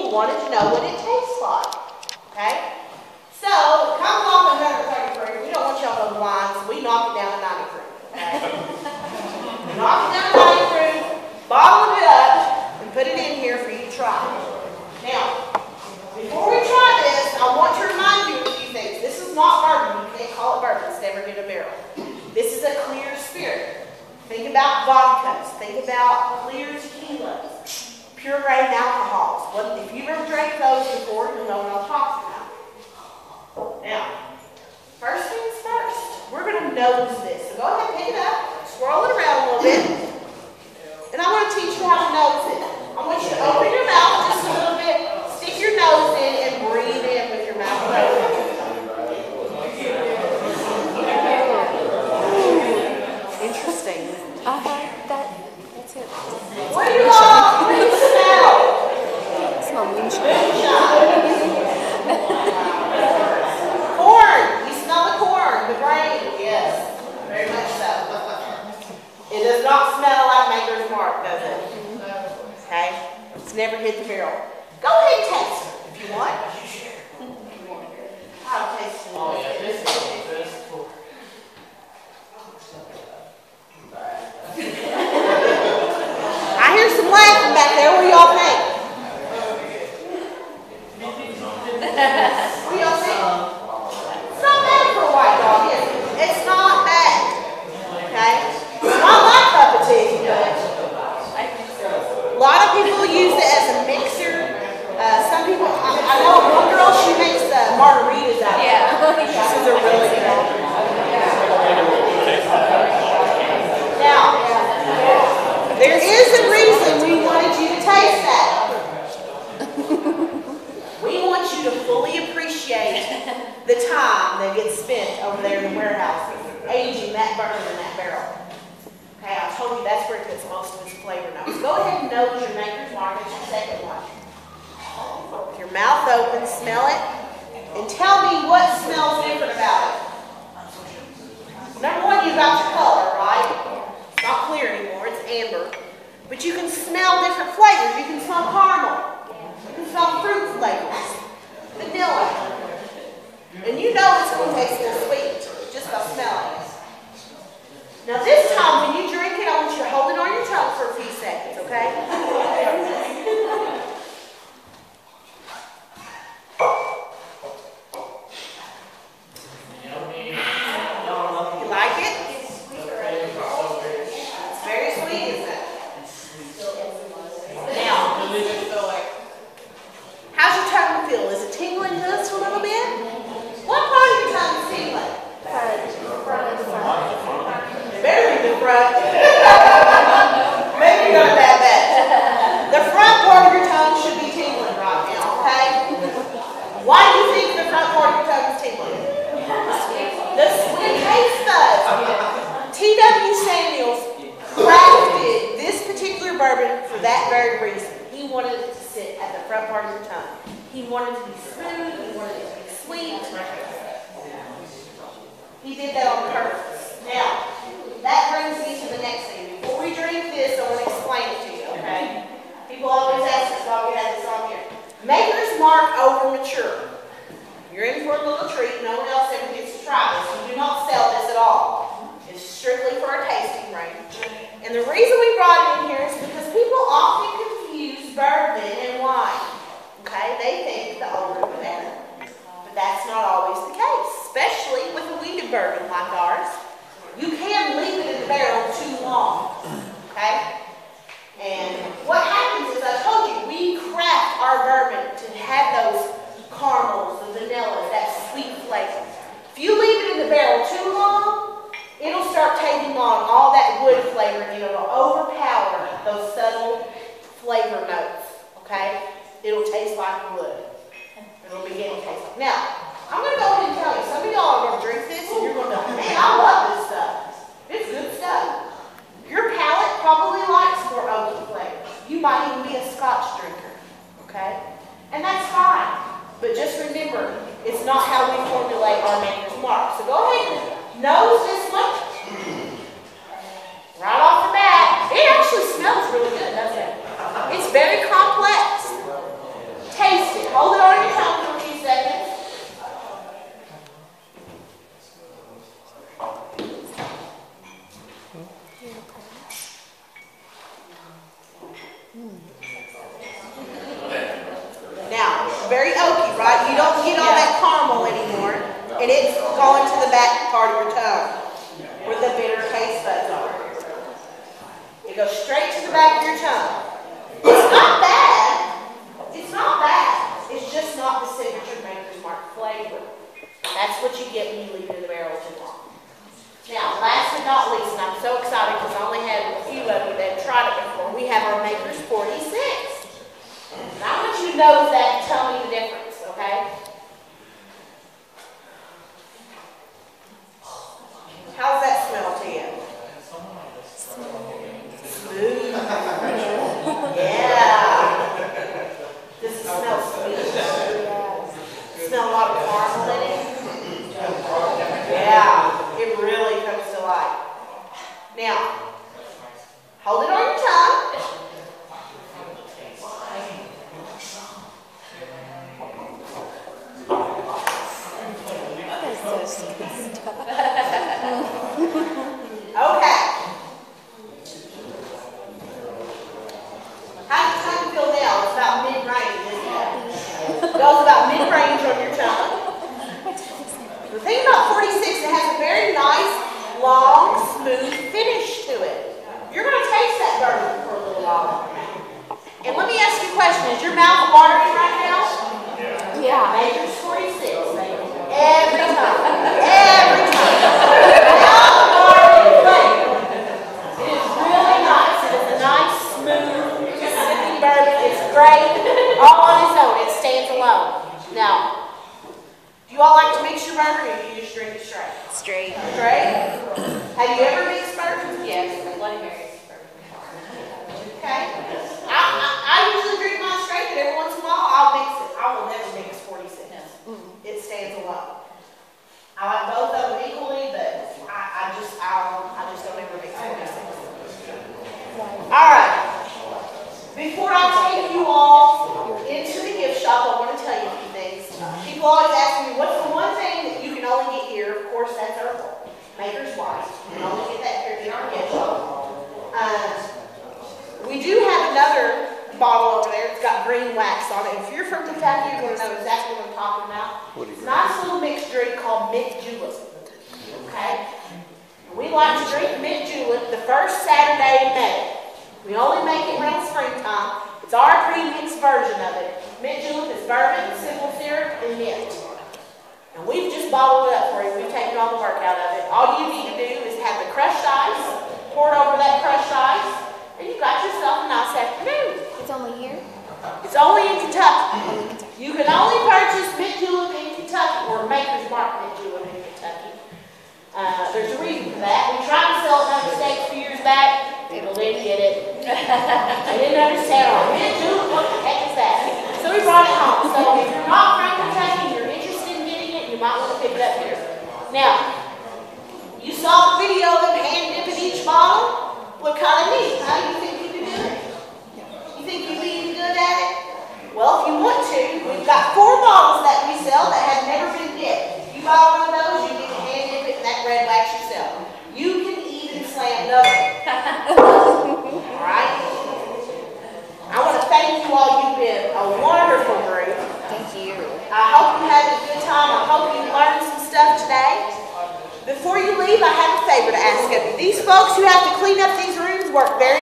people wanted to know what it tastes like. Okay? So, it comes off at 130 proof. We don't want y'all to know the lines. We knock it down to 90 proof. Okay? Knock it down to 90 proof, bottle it up, and put it in here for you to try. Now, before we try this, I want to remind you of a few things. This is not bourbon. You can't call it bourbon. It's never been a barrel. This is a clear spirit. Think about vodkas. Think about clear tequilas, pure grain alcohols. If you've ever drank those before, you'll know what I'm talking about. Now, first things first, we're going to nose this. So go ahead and pick it up, swirl it around a little bit, and I want to teach you how to nose it. I want you to open your mouth just a little bit, stick your nose in, and breathe in with your mouth open. Interesting. That's it. What do you smell? Smell moonshine. Corn. You smell the corn, the grain. Yes, very much so. It does not smell like Maker's Mark, does it? Okay? It's never hit the barrel. Go ahead and taste it if you want. I'll taste it. Oh, yeah, this is I hear some laughing back there. What do y'all think? What do y'all think? It's not bad for a white dog, is it? It's not bad. Okay? It's not my cup of tea, but a lot of people use it as a mixer. Some people, I know one girl, she makes margaritas out of it. This is a really good one. Now, there is a reason we wanted you to taste that. We want you to fully appreciate the time that gets spent over there in the warehouse aging that bourbon in that barrel. Okay, I told you that's where it gets most of its flavor notes. Go ahead and nose your Maker's Mark. It's your second one. With your mouth open, smell it, and tell me what smells different about it. Number one, you got your color, right? It's not clear anymore, it's amber. But you can smell different flavors. You can smell caramel. You can smell fruit flavors. Vanilla. And you know it's going to taste a little sweet just by smelling it. Now this time when you drink it, I want you to hold it on your tongue for a few seconds, okay? You like it? It's very sweet, isn't it? Now, how's your tongue feel? Is it tingling just a little bit? What part of your tongue is tingling? Better be the front. Maybe not that bad. The front part of your tongue should be tingling right now, okay? Why do you think the front part of your tongue is tingling? The sweet taste buds. T.W. Samuels crafted this particular bourbon for that very reason. He wanted it to sit at the front part of your tongue. He wanted it to be smooth. He wanted it to be sweet. He did that on purpose. Now, that brings me to the next thing. Before we drink this, I want to explain it to you, okay? People always ask us why we have this on here. Maker's Mark over mature. You're in for a little treat. No one else ever gets to try this. We do not sell this at all. It's strictly for our tasting range. And the reason we brought it in here is because people often confuse bourbon and wine. Okay? They think the older the better. But that's not always the case, especially with a wheated bourbon like ours. You can leave it in the barrel too long. Okay? And what happens is, I told you, we craft our bourbon to have those caramels, the vanillas, that sweet flavor. If you leave it in the barrel too long, it'll start taking on all that wood flavor and it'll overpower those subtle flavor notes. Okay? It'll taste like wood. It'll begin to taste like. Now, I'm going to go ahead and tell you, some of y'all are going to drink this and you're going to go, man, I love this stuff. It's good stuff. Your palate probably likes more oaky flavor. You might even be a Scotch drinker. Okay? And that's fine. But just remember, it's not how we formulate our Maker's Mark. So go ahead and nose this one. Right off the bat. It actually smells really good, doesn't it? It's very complex. right? You don't get all that caramel anymore, and it's going to the back part of your tongue, where the bitter taste buds are. It goes straight to the back of your tongue. It's not bad. It's not bad. It's just not the signature Maker's Mark flavor. That's what you get when you leave it in the barrel too long. Now, last but not least, and I'm so excited because I only had a few of you that have tried it before, we have our Maker's 46. And I want you to nose that and tell me the difference, okay? How's that smell to you? Smooth. Yeah. Does it smell sweet? Smell a lot of caramel in it? Yeah, it really comes to life. Now, hold it on your tongue. Okay. How do you feel now? It's about mid-range, isn't it? It goes about mid-range on your tongue. The thing about 46, it has a very nice, long, smooth finish to it. You're going to taste that bourbon for a little while. And let me ask you a question. Is your mouth watering right now? Yeah. Maker's 46. Every time. Every time. Mouth watering flavor. It is really nice. It is a nice, smooth, sipping bourbon. It's great. All on its own. It stands alone. Now, do you all like to mix your bourbon, or do you just drink it straight? Straight. Straight? Have you ever mixed bourbons? Yes. Bloody Mary's bourbon. Okay. I usually drink mine straight, but every once in a while I'll mix it. I will never mix 46. It stands alone. I like both of them equally, but I just don't ever mix 46. All right. Before I take you all into the gift shop, I want to tell you a few things. People always ask me, what's the one thing that you can only get here? Of course, that's our Maker's White. You can only get that here in our gift shop. We do have another bottle over there. It's got green wax on it. If you're from Kentucky, you're going to know exactly what I'm talking about. It's a nice little mixed drink called mint julep. Okay? We like to drink mint julep the first Saturday in May. We only make it around springtime. It's our premix version of it. Mint julep is bourbon, simple syrup, and mint. And we've just bottled it up for you. We've taken all the work out of it. All you need to do is have the crushed ice, pour it over that crushed ice, and you've got yourself a nice afternoon. It's only here? It's only in Kentucky. You can only purchase mint julep in Kentucky, or Maker's Mark mint julep in Kentucky. There's a reason for that. We tried to sell it in the States a few years back. People didn't get it. They didn't understand. Mint julep, what the heck is that? So we brought it home. So if you're not from Kentucky and you're interested in getting it, you might want to pick it up here. Now, you saw the video of them hand dipping each bottle. Look kind of neat. How do you think you can do it? You think you'd be good at it? Well, if you want to, we've got 4 bottles that we sell that have never been dipped. If you buy one of those, you get to hand dip it in that red wax yourself. You can even slam double. Alright? I want to thank you all. You've been a wonderful group. Thank you. I hope you had a good time. I hope you learned some stuff today. Before you leave, I have a favor to ask of you. These folks who have to clean up these rooms work very